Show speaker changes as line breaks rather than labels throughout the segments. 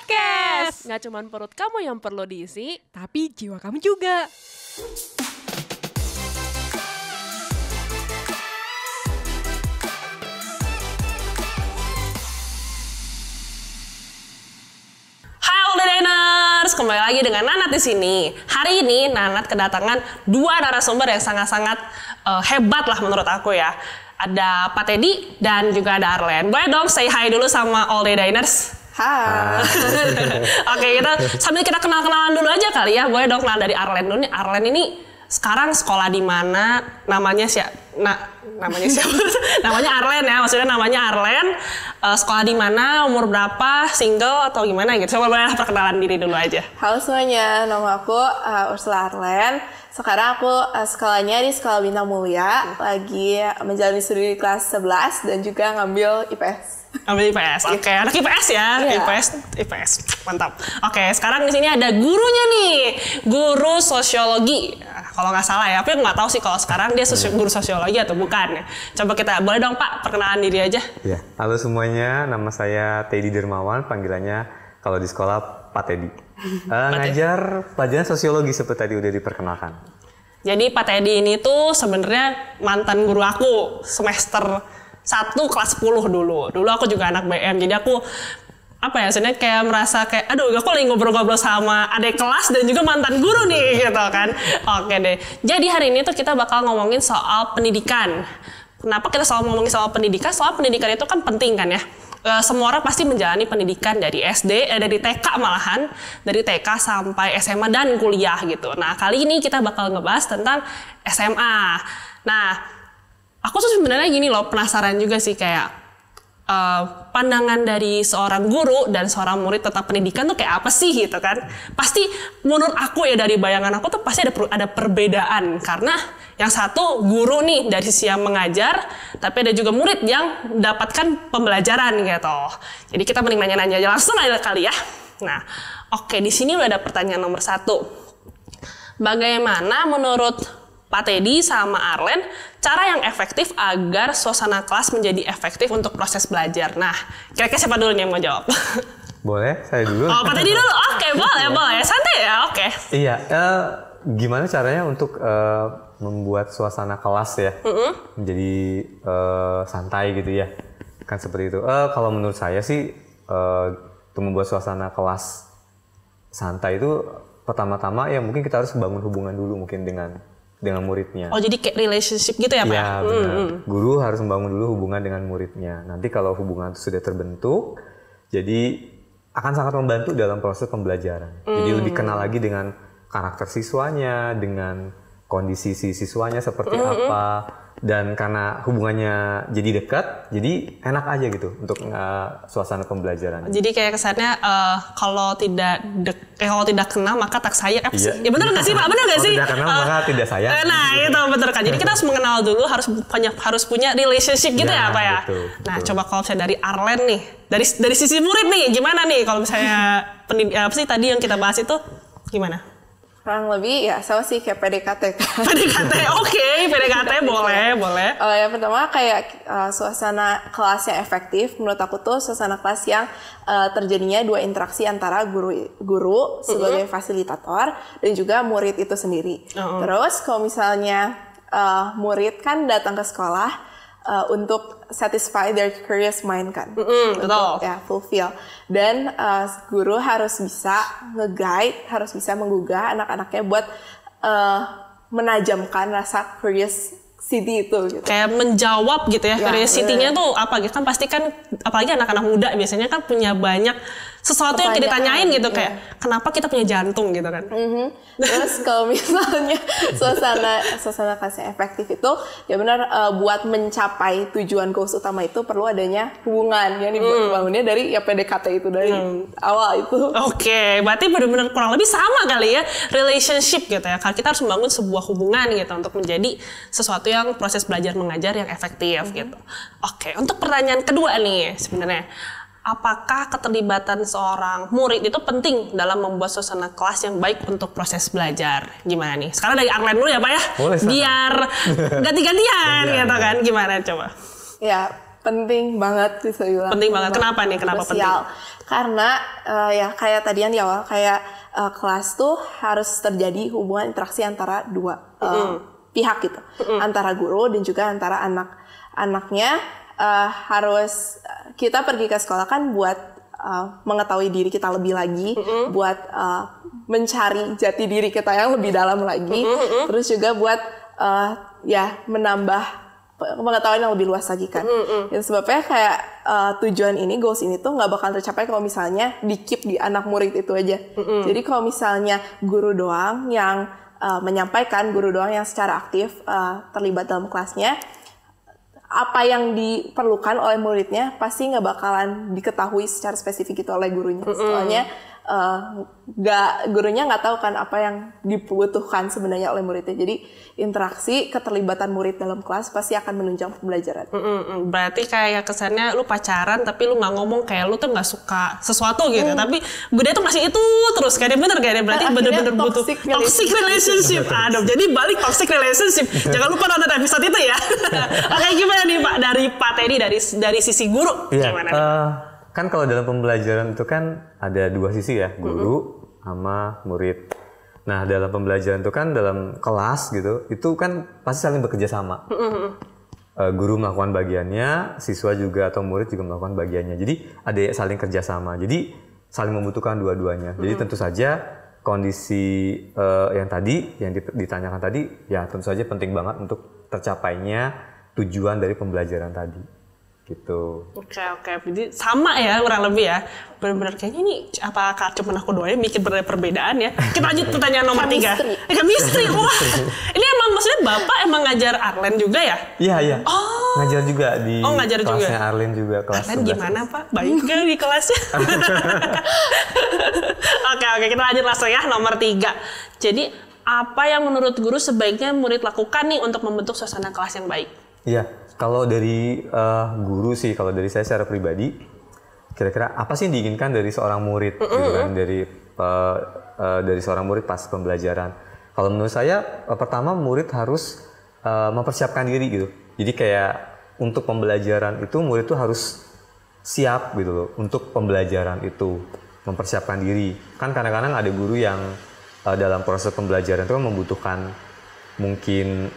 Podcast.
Nggak cuma perut kamu yang perlu diisi,
Tapi jiwa kamu juga.
Hai All The Diners, kembali lagi dengan Nanat di sini. Hari ini Nanat kedatangan dua narasumber yang sangat-sangat hebat lah menurut aku ya. Ada Pak Teddy dan juga ada Arlen. Boleh dong say hi dulu sama All The Diners?
Hai.
Oke, sambil kita kenal-kenalan dulu aja kali ya. Boleh dong kenalan dari Arlen dulu nih. Arlen ini sekarang sekolah di mana? Namanya siapa? Namanya siapa? Namanya Arlen ya. Maksudnya namanya Arlen. Sekolah di mana? Umur berapa? Single atau gimana gitu? Coba boleh perkenalan diri dulu aja.
Halo semuanya, nama aku Ursula Arlen. Sekarang aku sekolahnya di Sekolah Bintang Mulia. Lagi menjalani studi di kelas 11 dan juga ngambil IPS.
Ambil IPS, oke. Anak IPS ya,
Iya.
IPS, mantap. Oke, sekarang di sini ada gurunya nih, guru sosiologi. Nah, kalau nggak salah ya, tapi nggak tahu sih kalau sekarang dia guru sosiologi atau bukan. Coba kita, boleh dong Pak, perkenalan diri aja.
Ya, halo semuanya, nama saya Teddy Dermawan, panggilannya kalau di sekolah Pak Teddy. Ngajar pelajaran sosiologi seperti tadi udah diperkenalkan.
Jadi Pak Teddy ini tuh sebenarnya mantan guru aku semester 1 kelas 10 dulu. Dulu aku juga anak BM, jadi aku sebenarnya kayak merasa kayak aduh aku lagi ngobrol-ngobrol sama adik kelas dan juga mantan guru nih gitu kan. Oke deh. Jadi hari ini tuh kita bakal ngomongin soal pendidikan. Kenapa kita selalu ngomongin soal pendidikan? Soal pendidikan itu kan penting kan ya. Semua orang pasti menjalani pendidikan dari SD, dari TK malahan, dari TK sampai SMA dan kuliah gitu. Nah kali ini kita bakal ngebahas tentang SMA. Nah aku tuh sebenarnya gini loh, penasaran juga sih kayak pandangan dari seorang guru dan seorang murid tentang pendidikan tuh kayak apa sih gitu kan. Pasti menurut aku ya dari bayangan aku tuh pasti ada perbedaan. Karena yang satu guru nih dari sisi yang mengajar, tapi ada juga murid yang mendapatkan pembelajaran gitu. Jadi kita mending nanya-nanya aja langsung aja kali ya. Nah oke, di sini udah ada pertanyaan nomor 1. Bagaimana menurut Pak Teddy sama Arlen, cara yang efektif agar suasana kelas menjadi efektif untuk proses belajar. Nah, kira-kira siapa dulu nih yang mau jawab?
Boleh, saya dulu.
Oh, Pak Teddy dulu? Oke, boleh. Santai ya, oke.
Iya, gimana caranya untuk membuat suasana kelas ya menjadi santai gitu ya? Kan seperti itu. Kalau menurut saya sih, untuk membuat suasana kelas santai itu pertama-tama ya mungkin kita harus bangun hubungan dulu mungkin dengan muridnya.
Oh, jadi kayak relationship gitu ya Pak?
Iya, benar. Guru harus membangun dulu hubungan dengan muridnya. Nanti kalau hubungan itu sudah terbentuk, jadi akan sangat membantu dalam proses pembelajaran. Jadi lebih kenal lagi dengan karakter siswanya, dengan kondisi si siswanya seperti apa. Dan karena hubungannya jadi dekat, jadi enak aja gitu untuk suasana pembelajaran.
Jadi kayak kesannya kalau tidak kenal maka tak sayang.
Iya.
Ya benar nggak sih Pak? Benar nggak sih?
Kalau tidak kenal maka tidak sayang.
Nah itu betul kan. Jadi kita harus mengenal dulu, harus punya relationship gitu ya Pak ya.
Betul.
Nah coba kalau misalnya dari Arlen nih, dari sisi murid nih, gimana nih kalau misalnya apa sih tadi yang kita bahas itu gimana?
Kurang lebih ya sama sih kayak PDKT kan.
PDKT, oke, PDKT boleh.
Yang pertama kayak suasana kelas yang efektif. Menurut aku tuh suasana kelas yang terjadinya dua interaksi antara guru sebagai fasilitator dan juga murid itu sendiri. Terus kalau misalnya murid kan datang ke sekolah untuk satisfy their curious mind kan,
betul.
Ya fulfill. Dan guru harus bisa nge-guide, harus bisa menggugah anak-anaknya buat menajamkan rasa curiosity itu. Gitu.
Kayak menjawab gitu ya, curiosity-nya tuh apa gitu kan, pasti kan apalagi anak-anak muda biasanya kan punya banyak sesuatu yang kita ditanyain gitu kayak kenapa kita punya jantung gitu kan.
Terus kalau misalnya suasana kelas yang efektif itu ya benar buat mencapai tujuan goals utama itu perlu adanya hubungan yang dibangunnya dari ya PDKT itu dari awal itu.
Oke, berarti benar-benar kurang lebih sama kali ya relationship gitu ya. Kalau kita harus membangun sebuah hubungan gitu untuk menjadi sesuatu yang proses belajar mengajar yang efektif gitu. Oke, untuk pertanyaan kedua nih sebenarnya. Apakah keterlibatan seorang murid itu penting dalam membuat suasana kelas yang baik untuk proses belajar? Gimana nih? Sekarang dari Arlen dulu ya Pak ya?
Boleh,
biar ganti-gantian gitu kan? Gimana coba?
Ya, penting banget bisa bilang.
Penting banget. Kenapa nih? Kenapa
Krusial. Karena ya kayak tadi yang di awal kayak kelas tuh harus terjadi hubungan interaksi antara dua pihak gitu, antara guru dan juga antara anak-anaknya. Harus kita pergi ke sekolah kan buat mengetahui diri kita lebih lagi, buat mencari jati diri kita yang lebih dalam lagi, terus juga buat ya menambah pengetahuan yang lebih luas lagi kan. Dan sebabnya kayak tujuan ini, goals ini tuh nggak bakal tercapai kalau misalnya di-keep di anak murid itu aja. Jadi kalau misalnya guru doang yang menyampaikan, guru doang yang secara aktif terlibat dalam kelasnya, apa yang diperlukan oleh muridnya pasti nggak bakalan diketahui secara spesifik itu oleh gurunya. Soalnya gurunya nggak tahu kan apa yang dibutuhkan sebenarnya oleh muridnya. Jadi interaksi, keterlibatan murid dalam kelas pasti akan menunjang pembelajaran.
Berarti kayak kesannya lu pacaran tapi lu nggak ngomong kayak lu tuh nggak suka sesuatu gitu. Tapi beda tuh masih itu terus kayak bener kayak berarti bener-bener butuh toxic relationship. Aduh, jadi balik toxic relationship. Jangan lupa nonton episode itu ya. Oke, gimana nih Pak dari Pak Teddy dari sisi guru gimana?
Kan kalau dalam pembelajaran itu kan ada dua sisi ya, guru sama murid. Nah, dalam pembelajaran itu kan dalam kelas gitu, itu kan pasti saling bekerja sama. Guru melakukan bagiannya, siswa juga atau murid juga melakukan bagiannya. Jadi ada saling kerjasama. Jadi saling membutuhkan dua-duanya. Jadi tentu saja kondisi yang tadi, yang ditanyakan tadi, ya tentu saja penting banget untuk tercapainya tujuan dari pembelajaran tadi. Gitu.
Oke. Jadi sama ya kurang lebih ya. Benar-benar kayaknya ini apakah cuma aku doang yang mikir perbedaan ya. Kita lanjut pertanyaan nomor 3. Chemistry. Wah. Ini emang maksudnya Bapak emang ngajar Arlen juga ya?
Iya.
Oh.
Ngajar juga di
ngajar
kelasnya
juga.
Arlen juga kelas.
Arlen gimana Pak? Baik gak di kelasnya? Oke, kita lanjut langsung ya nomor 3. Jadi apa yang menurut guru sebaiknya murid lakukan nih untuk membentuk suasana kelas yang baik?
Iya. Kalau dari guru sih, kalau dari saya secara pribadi, kira-kira apa sih yang diinginkan dari seorang murid, gitu kan, dari seorang murid pas pembelajaran. Kalau menurut saya, pertama murid harus mempersiapkan diri gitu. Jadi kayak untuk pembelajaran itu murid tuh harus siap gitu loh, untuk pembelajaran itu mempersiapkan diri. Kan kadang-kadang ada guru yang dalam proses pembelajaran itu kan membutuhkan mungkin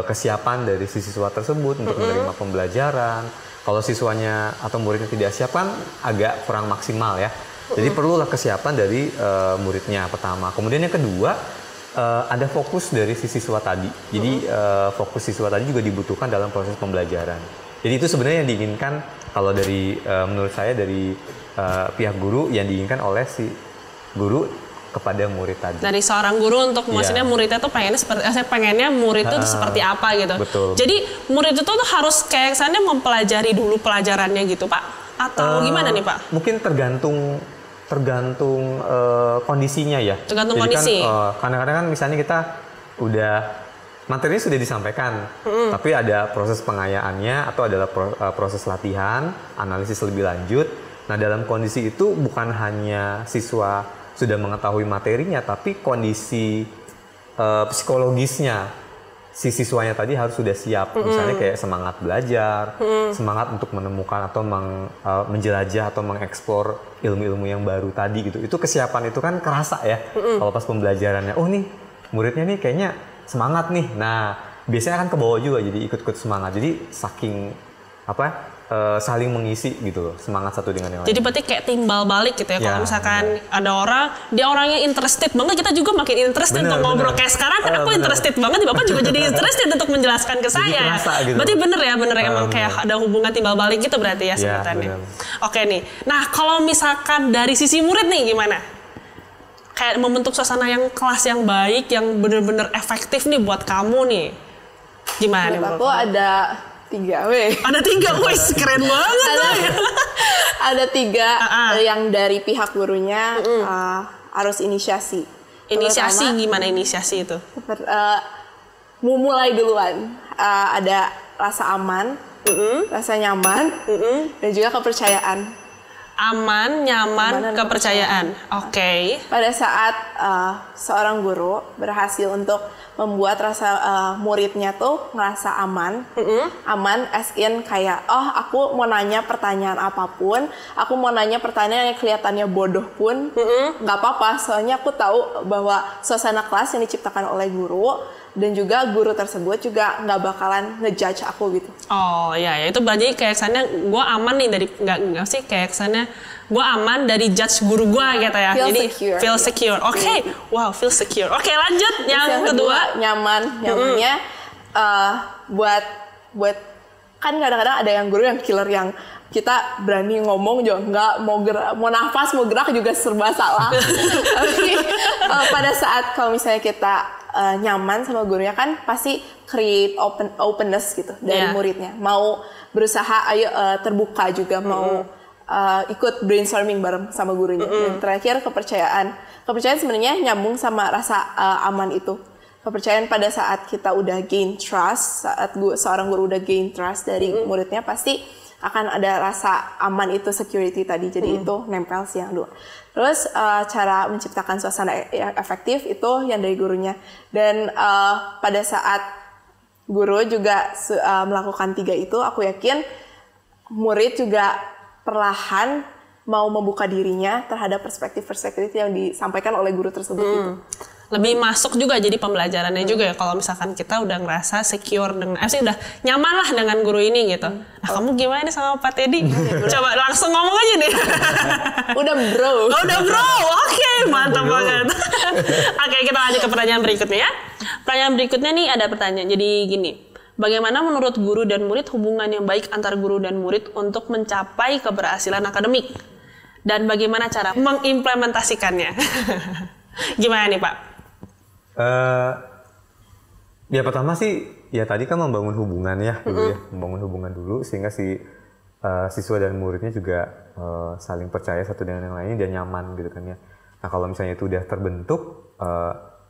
kesiapan dari si siswa tersebut untuk menerima pembelajaran. Kalau siswanya atau muridnya tidak siap kan agak kurang maksimal ya. Jadi perlulah kesiapan dari muridnya pertama. Kemudian yang kedua ada fokus dari si siswa tadi. Jadi fokus siswa tadi juga dibutuhkan dalam proses pembelajaran. Jadi itu sebenarnya yang diinginkan kalau dari menurut saya dari pihak guru, yang diinginkan oleh si guru kepada murid tadi. Dari
seorang guru untuk maksudnya muridnya tuh pengennya murid itu seperti apa gitu.
Betul.
Jadi murid itu tuh harus kayak kesannya mempelajari dulu pelajarannya gitu Pak? Atau gimana nih Pak?
Mungkin tergantung kondisinya ya.
Tergantung kondisi.
Kadang-kadang kan misalnya kita udah materinya sudah disampaikan, tapi ada proses pengayaannya atau adalah proses latihan, analisis lebih lanjut. Nah dalam kondisi itu bukan hanya siswa sudah mengetahui materinya, tapi kondisi psikologisnya si siswanya tadi harus sudah siap. Misalnya kayak semangat belajar, semangat untuk menemukan atau menjelajah atau mengeksplor ilmu-ilmu yang baru tadi gitu. Itu kesiapan itu kan kerasa ya kalau pas pembelajarannya. Oh nih muridnya nih kayaknya semangat nih. Nah biasanya kan ke bawah juga jadi ikut-ikut semangat. Jadi saking saling mengisi gitu loh, semangat satu dengan yang lain.
Jadi berarti kayak timbal balik gitu ya. Kalau misalkan ada orang, dia orangnya interested banget, kita juga makin interested untuk ngobrol. Kayak sekarang kan aku interested banget, Bapak juga jadi interested untuk menjelaskan ke saya ya. Gitu. Berarti bener emang kayak ada hubungan timbal balik gitu berarti ya sebutannya. Oke nih. Nah kalau misalkan dari sisi murid nih gimana? Kayak membentuk suasana yang kelas yang baik, yang bener-bener efektif nih buat kamu nih. Gimana nih?
Aku ada 3
Ada 3, wes keren banget.
Ada 3 yang dari pihak gurunya harus inisiasi.
Inisiasi gimana inisiasi itu?
Mulai duluan. Ada rasa aman, rasa nyaman, dan juga kepercayaan.
Aman, nyaman,
dan
kepercayaan. Oke.
Pada saat seorang guru berhasil untuk membuat rasa muridnya tuh ngerasa aman, aman as in kayak, oh aku mau nanya pertanyaan apapun, aku mau nanya pertanyaan yang kelihatannya bodoh pun, nggak apa-apa, soalnya aku tahu bahwa suasana kelas yang diciptakan oleh guru, dan juga guru tersebut juga nggak bakalan ngejudge aku gitu.
Oh ya, itu berarti kayak kesannya gue aman nih dari nggak sih kayak kesannya gue aman dari judge guru gue gitu ya.
Feel
Jadi
secure.
feel secure. Oke, wow, feel secure. Oke, lanjut yang kedua.
Nyamannya buat kan kadang-kadang ada yang guru yang killer yang kita berani ngomong juga nggak mau nafas mau gerak juga serba salah. Tapi pada saat kalau misalnya kita nyaman sama gurunya kan pasti create openness gitu dari muridnya, mau berusaha terbuka juga, mau ikut brainstorming bareng sama gurunya. Dan terakhir kepercayaan sebenarnya nyambung sama rasa aman itu. Kepercayaan pada saat kita udah gain trust, saat seorang guru udah gain trust dari muridnya, pasti akan ada rasa aman itu, security tadi. Jadi itu nempel sih yang dua. Terus cara menciptakan suasana yang efektif itu yang dari gurunya. Dan pada saat guru juga melakukan 3 itu, aku yakin murid juga perlahan mau membuka dirinya terhadap perspektif-perspektif yang disampaikan oleh guru tersebut itu.
Lebih masuk juga jadi pembelajarannya juga ya kalau misalkan kita udah ngerasa secure dengan udah nyaman lah dengan guru ini gitu. Nah, kamu gimana nih sama Pak Teddy? Coba langsung ngomong aja nih.
Udah bro.
Udah bro. Oke, mantap banget. Oke, kita lanjut ke pertanyaan berikutnya ya. Pertanyaan berikutnya nih ada pertanyaan. Jadi gini, bagaimana menurut guru dan murid hubungan yang baik antar guru dan murid untuk mencapai keberhasilan akademik? Dan bagaimana cara mengimplementasikannya? Gimana nih Pak?
Ya pertama sih ya tadi kan membangun hubungan ya dulu ya, membangun hubungan dulu sehingga si siswa dan muridnya juga saling percaya satu dengan yang lainnya dan nyaman gitu kan ya. Nah kalau misalnya itu udah terbentuk,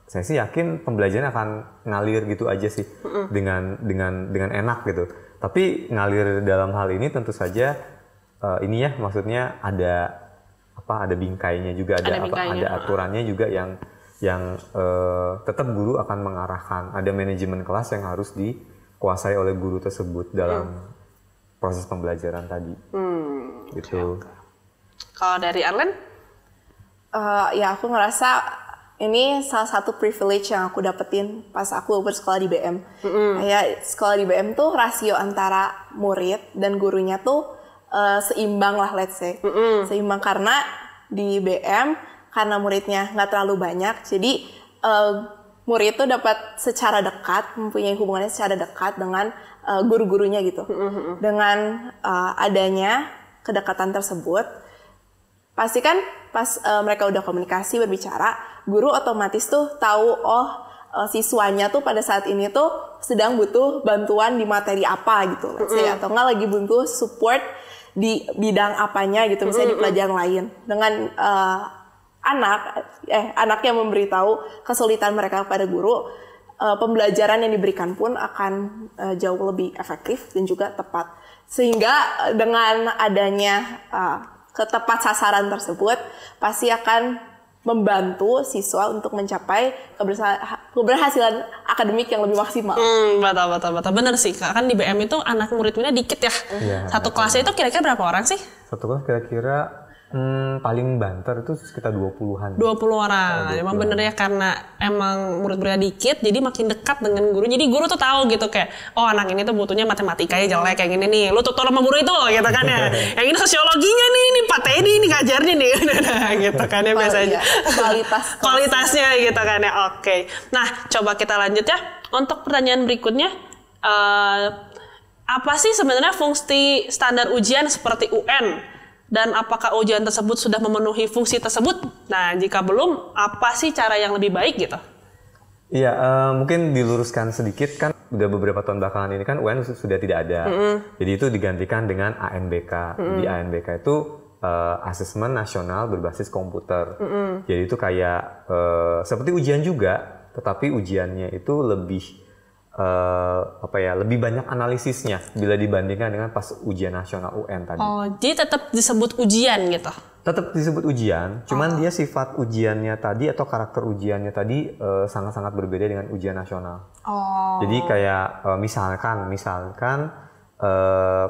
saya sih yakin pembelajaran akan ngalir gitu aja sih dengan enak gitu. Tapi ngalir dalam hal ini tentu saja ini ya maksudnya ada bingkainya juga, ada aturannya juga yang tetap guru akan mengarahkan, ada manajemen kelas yang harus dikuasai oleh guru tersebut dalam proses pembelajaran tadi. Gitu.
Kalau dari Arlen?
Ya aku ngerasa ini salah satu privilege yang aku dapetin pas aku bersekolah di BM. Kayak sekolah di BM tuh rasio antara murid dan gurunya tuh seimbang lah, let's say. Seimbang karena di BM karena muridnya nggak terlalu banyak, jadi murid itu dapat secara dekat, mempunyai hubungannya secara dekat dengan guru-gurunya gitu. Dengan adanya kedekatan tersebut, pasti kan pas mereka udah komunikasi, berbicara, guru otomatis tuh tahu, siswanya tuh pada saat ini tuh sedang butuh bantuan di materi apa gitu, let's say, atau nggak lagi butuh support di bidang apanya gitu, misalnya di pelajaran lain. Dengan anak yang memberitahu kesulitan mereka kepada guru, pembelajaran yang diberikan pun akan jauh lebih efektif dan juga tepat. Sehingga dengan adanya ketepat sasaran tersebut pasti akan membantu siswa untuk mencapai keberhasilan akademik yang lebih maksimal.
Betul. Bener sih, kan di BM itu anak muridnya dikit ya. Satu kelasnya itu kira-kira berapa orang sih?
Satu kelas kira-kira paling banter itu sekitar 20-an.
20 orang. Emang bener ya, karena emang murid-muridnya dikit, jadi makin dekat dengan guru. Jadi guru tuh tahu gitu kayak, oh anak ini tuh butuhnya matematikanya jelek kayak gini nih. Lu tutor sama guru itu gitu kan ya. Yang ini sosiologinya nih Pak Teddy nih ngajarnya nih. Gitu kan ya biasanya. Kualitasnya gitu kan ya. Oke. Nah, coba kita lanjut ya. Untuk pertanyaan berikutnya, apa sih sebenarnya fungsi standar ujian seperti UN? Dan apakah ujian tersebut sudah memenuhi fungsi tersebut? Nah, jika belum, apa sih cara yang lebih baik gitu?
Iya, mungkin diluruskan sedikit kan, udah beberapa tahun belakangan ini kan UN sudah tidak ada. Jadi itu digantikan dengan ANBK. Di ANBK itu asesmen nasional berbasis komputer. Jadi itu kayak seperti ujian juga, tetapi ujiannya itu lebih lebih banyak analisisnya bila dibandingkan dengan pas ujian nasional UN tadi.
Oh, jadi tetap disebut ujian gitu?
Tetap disebut ujian, cuman dia sifat ujiannya tadi atau karakter ujiannya tadi sangat-sangat berbeda dengan ujian nasional.
Oh.
Jadi kayak misalkan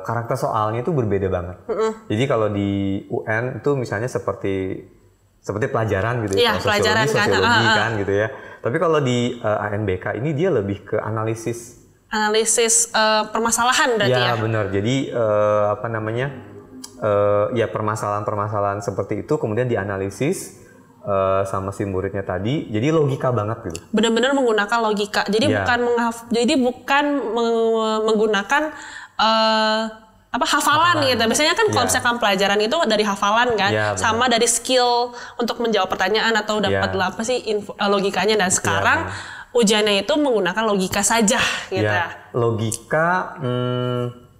karakter soalnya itu berbeda banget. Jadi kalau di UN itu misalnya seperti pelajaran gitu ya,
pelajaran
sosiologi kan gitu ya. Tapi kalau di ANBK ini dia lebih ke analisis
permasalahan berarti ya?
Ya benar. Jadi permasalahan-permasalahan seperti itu kemudian dianalisis sama si muridnya tadi. Jadi logika banget gitu.
Benar-benar menggunakan logika. Jadi bukan menggunakan hafalan gitu. Biasanya kan kalau misalkan pelajaran itu dari hafalan kan, sama dari skill untuk menjawab pertanyaan atau dapat logikanya. Dan sekarang ujiannya itu menggunakan logika saja gitu.
Logika,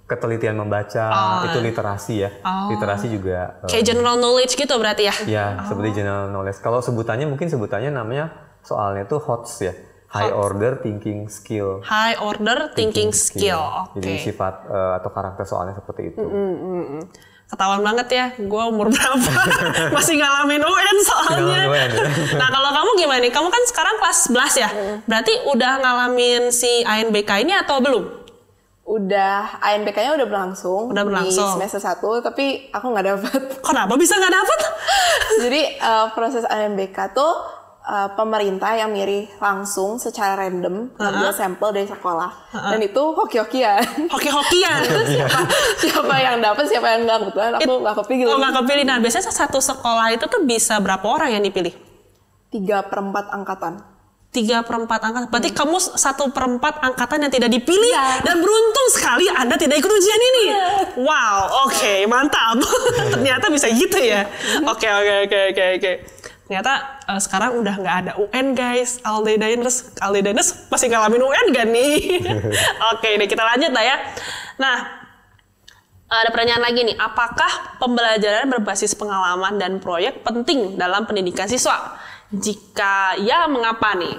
ketelitian membaca, itu literasi ya. Literasi juga
kayak general knowledge gitu berarti ya?
Ya, seperti general knowledge. Kalau sebutannya namanya soalnya itu HOTS ya. High order thinking skill.
High order thinking skill. Oke.
Jadi sifat atau karakter soalnya seperti itu.
Ketahuan banget ya, gue umur berapa masih ngalamin UN soalnya. Nah kalau kamu gimana nih? Kamu kan sekarang kelas 11 ya? Berarti udah ngalamin si ANBK ini atau belum?
Udah, ANBK-nya udah berlangsung. Di semester 1, tapi aku nggak dapet.
Kenapa bisa nggak dapet?
Jadi proses ANBK tuh pemerintah yang milih langsung secara random ngambil sampel dari sekolah. Dan itu hoki-hokian.
Hoki-hokian?
siapa yang dapat, siapa yang nggak. Kebetulan aku nggak kepilih.
Oh nggak kepilih. Nah biasanya satu sekolah itu tuh bisa berapa orang yang dipilih?
3/4 angkatan.
3/4 angkatan. Berarti kamu 1/4 angkatan yang tidak dipilih. Dan beruntung sekali Anda tidak ikut ujian ini. Wow, oke, mantap. Ternyata bisa gitu ya. Oke. Ternyata sekarang udah nggak ada UN guys. Aldedainers masih ngalamin UN gak nih? Oke deh, kita lanjut lah ya. Nah, ada pertanyaan lagi nih. Apakah pembelajaran berbasis pengalaman dan proyek penting dalam pendidikan siswa? Jika ya, mengapa nih?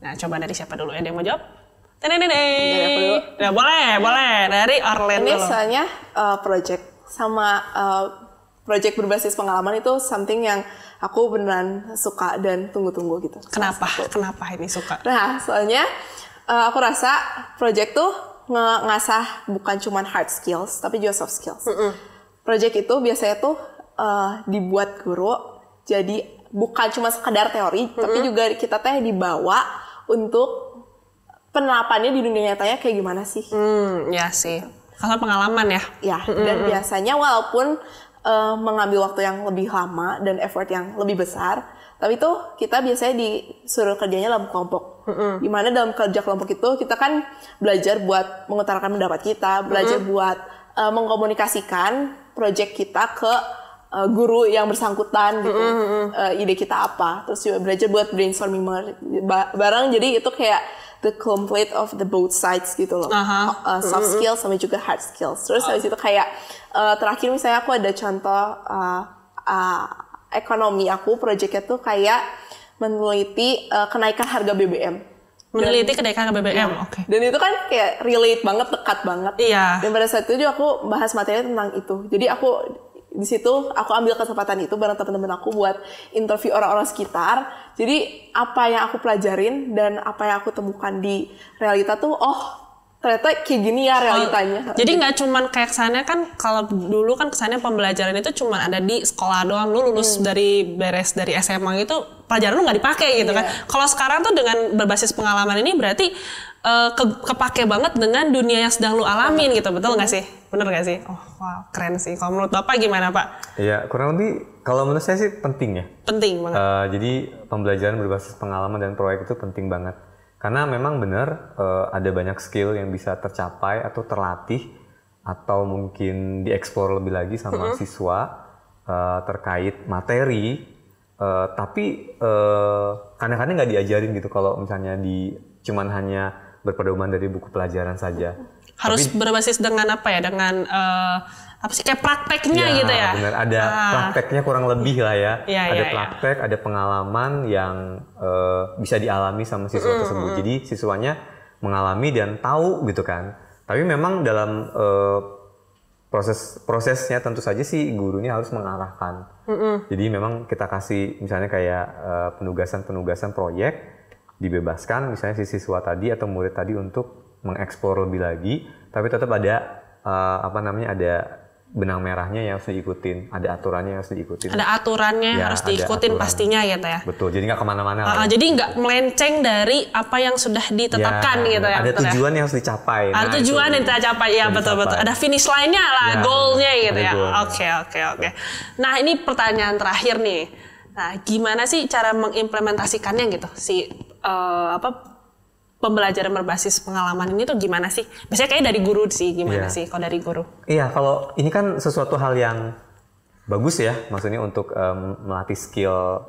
Nah, coba dari siapa dulu? Ada yang mau jawab? Ya, boleh. Dari Orlando.
Ini soalnya project sama project berbasis pengalaman itu something yang aku beneran suka dan tunggu-tunggu gitu.
Kenapa ini suka?
Nah, soalnya aku rasa project tuh ngasah bukan cuma hard skills, tapi juga soft skills. Project itu biasanya tuh dibuat guru, jadi bukan cuma sekedar teori, tapi juga kita dibawa untuk penerapannya di dunia nyatanya kayak gimana sih?
Ya sih. Karena pengalaman ya.
Ya, dan biasanya walaupun mengambil waktu yang lebih lama dan effort yang lebih besar, tapi tuh kita biasanya disuruh kerjanya dalam kelompok. Dimana dalam kerja kelompok itu kita kan belajar buat mengutarakan pendapat kita, belajar buat mengkomunikasikan project kita ke guru yang bersangkutan gitu. Ide kita apa, terus juga belajar buat brainstorming bareng. Jadi itu kayak the complete of the both sides gitu loh. Soft skills sama juga hard skills. Terus habis itu kayak terakhir misalnya aku ada contoh ekonomi aku, projectnya tuh kayak meneliti kenaikan harga BBM.
Meneliti kenaikan harga BBM, oke.
Dan itu kan kayak relate banget, dekat banget.
Iya.
Dan pada saat itu juga aku bahas materi tentang itu. Jadi aku di situ aku ambil kesempatan itu bareng teman-teman aku buat interview orang-orang sekitar. Jadi apa yang aku pelajarin dan apa yang aku temukan di realita tuh, ternyata kayak gini ya realitanya.
Jadi nggak cuman kayak kesannya kan, kalau dulu kan kesannya pembelajaran itu cuman ada di sekolah doang. Lu lulus dari SMA gitu, pelajaran lu nggak dipakai gitu kan. Kalau sekarang tuh dengan berbasis pengalaman ini berarti kepake banget dengan dunia yang sedang lu alamin gitu, betul nggak sih? Bener nggak sih? Oh wow, keren sih. Kalau menurut Bapak gimana Pak?
Iya, kurang lebih kalau menurut saya sih penting ya.
Penting banget.
Jadi pembelajaran berbasis pengalaman dan proyek itu penting banget. Karena memang benar ada banyak skill yang bisa tercapai atau terlatih atau mungkin dieksplor lebih lagi sama siswa terkait materi, tapi kadang-kadang nggak diajarin gitu kalau misalnya cuman hanya berpedoman dari buku pelajaran saja.
Harus berbasis dengan apa ya? Dengan kayak prakteknya gitu ya?
Benar, ada prakteknya kurang lebih lah ya. Ada praktek, ada pengalaman yang bisa dialami sama siswa tersebut. Jadi siswanya mengalami dan tahu gitu kan. Tapi memang dalam prosesnya tentu saja sih gurunya harus mengarahkan. Jadi memang kita kasih misalnya kayak penugasan proyek, dibebaskan misalnya si siswa tadi atau murid tadi untuk mengeksplor lebih lagi, tapi tetap ada ada benang merahnya yang harus diikutin, ada aturannya yang harus diikutin.
Ada aturannya
Ya,
harus
ada
diikutin
aturan.
pastinya gitu ya.
Betul, jadi nggak kemana-mana. lah.
Jadi nggak melenceng dari apa yang sudah ditetapkan gitu ya.
Ada
betul ya?
tujuan yang harus dicapai.
Ada
Nah,
tujuan
itu
yang kita capai ya,
yang
betul-betul.
dicapai.
Ada finish line-nya lah,
Ya,
goal-nya gitu
ada
ya.
goal-nya.
Oke. Nah, ini pertanyaan terakhir nih. Nah, gimana sih cara mengimplementasikannya gitu? Pembelajaran berbasis pengalaman ini tuh gimana sih? Biasanya kayak dari guru sih, gimana
Iya.
sih kalau dari guru?
Iya, kalau ini kan sesuatu hal yang bagus ya, maksudnya untuk melatih skill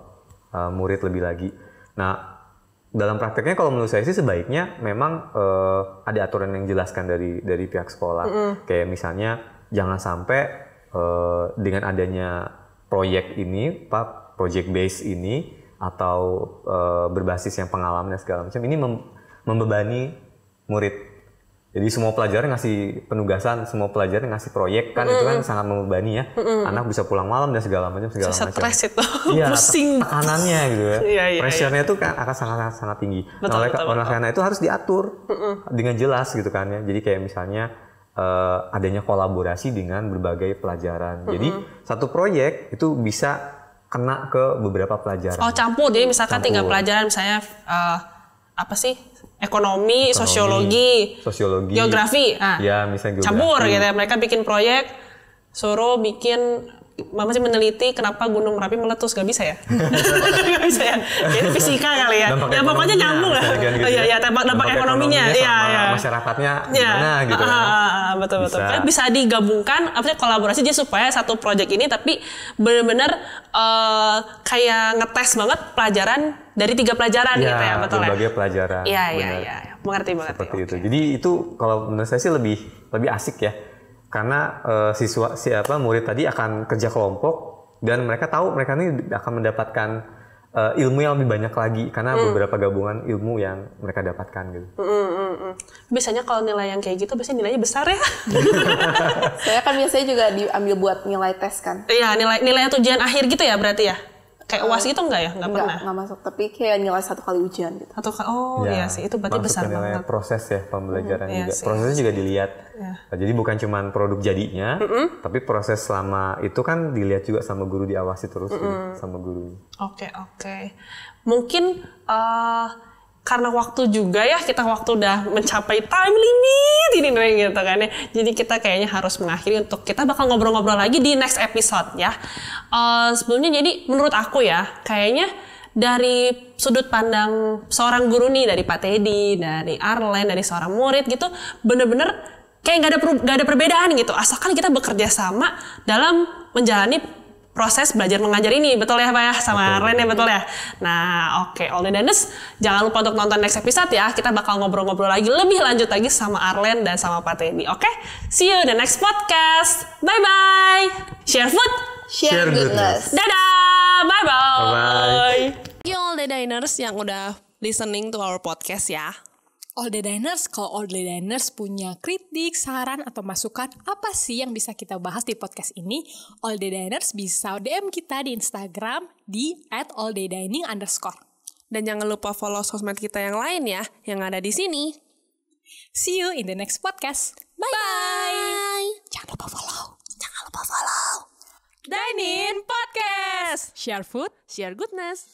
murid lebih lagi. Nah, dalam prakteknya kalau menurut saya sih sebaiknya memang ada aturan yang dijelaskan dari pihak sekolah. Kayak misalnya jangan sampai dengan adanya proyek ini, project base ini atau berbasis yang pengalaman dan segala macam ini membebani murid. Jadi semua pelajaran ngasih penugasan, semua pelajaran ngasih proyek kan itu kan sangat membebani ya. Anak bisa pulang malam dan segala macam.
Stres itu,
Iya,
pusing.
tekanannya gitu ya.
Iya.
Pressure-nya itu kan akan sangat tinggi.
Betul.
Oleh karena itu harus diatur dengan jelas gitu kan ya. Jadi kayak misalnya adanya kolaborasi dengan berbagai pelajaran. Jadi satu proyek itu bisa kena ke beberapa pelajaran.
Oh, campur. Jadi misalkan 3 pelajaran misalnya ekonomi, sosiologi, geografi. Nah,
Ya, misalnya geografi.
campur gitu ya. Mereka bikin proyek, suruh bikin meneliti kenapa Gunung Merapi meletus. Gak bisa ya? Gak bisa ya? Jadi fisika kali ya.
Dampak
Ya pokoknya
ekonominya,
nyambung lah.
misalnya gitu
Iya,
ya.
dampak ekonominya.
sama
Iya.
masyarakatnya gimana gitu kan.
Betul. Kayak bisa digabungkan, kolaborasi aja supaya satu proyek ini tapi benar-benar kayak ngetes banget pelajaran dari 3 pelajaran gitu ya, betul ya?
berbagai pelajaran.
Iya.
Benar.
Mengerti.
Seperti itu. Jadi itu kalau menurut saya sih lebih asik ya. Karena murid tadi akan kerja kelompok dan mereka tahu mereka ini akan mendapatkan ilmu yang lebih banyak lagi karena beberapa gabungan ilmu yang mereka dapatkan gitu.
Biasanya kalau nilai yang kayak gitu biasanya nilainya besar ya.
Saya kan biasanya juga diambil buat nilai tes kan.
Iya, nilai ujian akhir gitu ya berarti ya. Kayak UAS gitu enggak ya? Enggak pernah.
Nggak masuk, tapi kayak nilai 1 kali ujian gitu.
Iya sih, itu berarti
masuk
besar
ke nilai
banget.
proses ya pembelajaran
Iya
juga.
sih,
Prosesnya juga dilihat.
Iya.
Nah, jadi bukan cuma produk jadinya, tapi proses selama itu kan dilihat juga sama guru, diawasi terus gitu, sama guru.
Oke. Mungkin karena waktu juga ya, kita waktu udah mencapai time limit ini gitu kan ya. Jadi kita kayaknya harus mengakhiri, untuk kita bakal ngobrol-ngobrol lagi di next episode ya. Sebelumnya jadi menurut aku ya, kayaknya dari sudut pandang seorang guru nih, dari Pak Teddy, dari Arlen, dari seorang murid gitu, bener-bener kayak gak ada perbedaan gitu, asalkan kita bekerja sama dalam menjalani proses belajar mengajar ini. Betul ya Pak ya, sama Arlen ya, betul ya. Nah oke, All the Diners, jangan lupa untuk nonton next episode ya. Kita bakal ngobrol-ngobrol lagi lebih lanjut lagi sama Arlen dan sama Pak Teddy. Oke, see you in the next podcast. Bye bye. Share food,
Share goodness.
dadah, bye bye.
Bye-bye.
You All the Diners yang udah listening to our podcast ya.
All the Diners, kalau All the Diners punya kritik, saran, atau masukan, apa sih yang bisa kita bahas di podcast ini? All the Diners bisa DM kita di Instagram di @alldaydining_.
Dan jangan lupa follow sosmed kita yang lain ya, yang ada di sini.
See you in the next podcast. Bye! Jangan lupa follow.
Dine In Podcast.
Share food.
Share goodness.